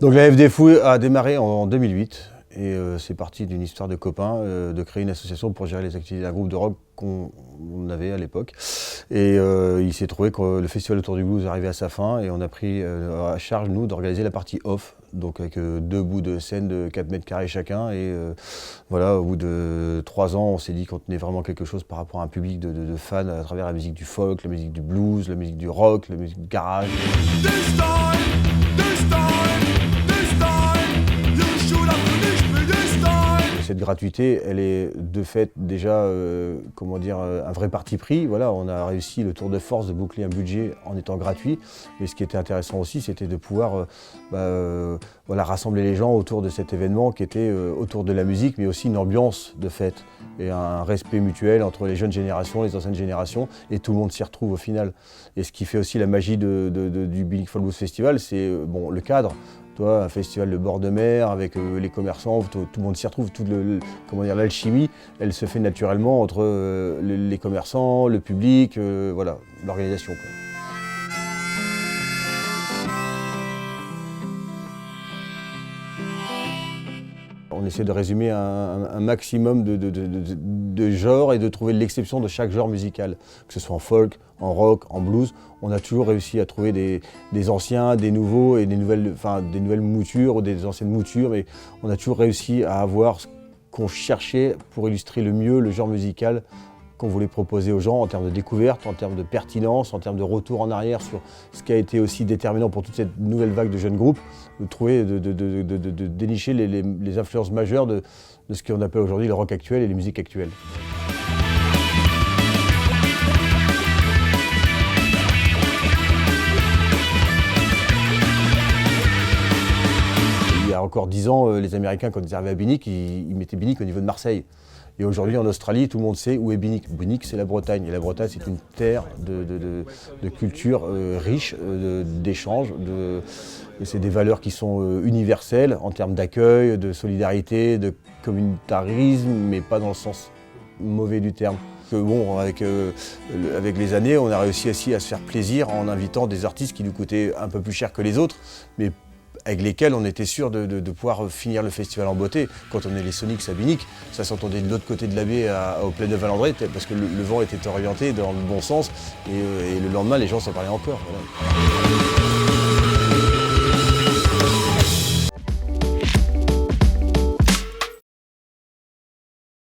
Donc la FD Fouille a démarré en 2008 et c'est parti d'une histoire de copains de créer une association pour gérer les activités d'un groupe de rock qu'on avait à l'époque. Et il s'est trouvé que le festival autour du blues arrivait à sa fin et on a pris à charge, nous, d'organiser la partie off, donc avec deux bouts de scène de 4 mètres carrés chacun. Et voilà, au bout de 3 ans, on s'est dit qu'on tenait vraiment quelque chose par rapport à un public de fans à travers la musique du folk, la musique du blues, la musique du rock, la musique du garage. Cette gratuité, elle est de fait déjà, comment dire, un vrai parti pris. Voilà, on a réussi le tour de force de boucler un budget en étant gratuit. Mais ce qui était intéressant aussi, c'était de pouvoir voilà, rassembler les gens autour de cet événement qui était autour de la musique, mais aussi une ambiance de fête et un respect mutuel entre les jeunes générations, les anciennes générations, et tout le monde s'y retrouve au final. Et ce qui fait aussi la magie du Bionic Folk Blues Festival, c'est bon, le cadre. Toi, un festival de bord de mer avec les commerçants, tout le monde s'y retrouve, comment dire, l'alchimie, elle se fait naturellement entre les commerçants, le public, voilà, l'organisation. On essaie de résumer un maximum de genres et de trouver l'exception de chaque genre musical, que ce soit en folk, en rock, en blues. On a toujours réussi à trouver des anciens, des nouveaux et des nouvelles moutures ou des anciennes moutures, mais on a toujours réussi à avoir ce qu'on cherchait pour illustrer le mieux le genre musical qu'on voulait proposer aux gens en termes de découverte, en termes de pertinence, en termes de retour en arrière sur ce qui a été aussi déterminant pour toute cette nouvelle vague de jeunes groupes, de trouver, de dénicher les influences majeures de ce qu'on appelle aujourd'hui le rock actuel et les musiques actuelles. Il y a encore 10 ans, les Américains, quand ils arrivaient à Bionic, ils mettaient Bionic au niveau de Marseille. Et aujourd'hui, en Australie, tout le monde sait où est Bionic. Bionic, c'est la Bretagne. Et la Bretagne, c'est une terre de culture riche, d'échanges. C'est des valeurs qui sont universelles en termes d'accueil, de solidarité, de communautarisme, mais pas dans le sens mauvais du terme. Bon, avec les années, on a réussi aussi à se faire plaisir en invitant des artistes qui nous coûtaient un peu plus cher que les autres, mais avec lesquels on était sûr de pouvoir finir le festival en beauté. Quand on est les Sonics à Bionic, ça s'entendait de l'autre côté de la baie au Plaine de Valandré, parce que le vent était orienté dans le bon sens, et le lendemain, les gens s'en parlaient encore. Voilà.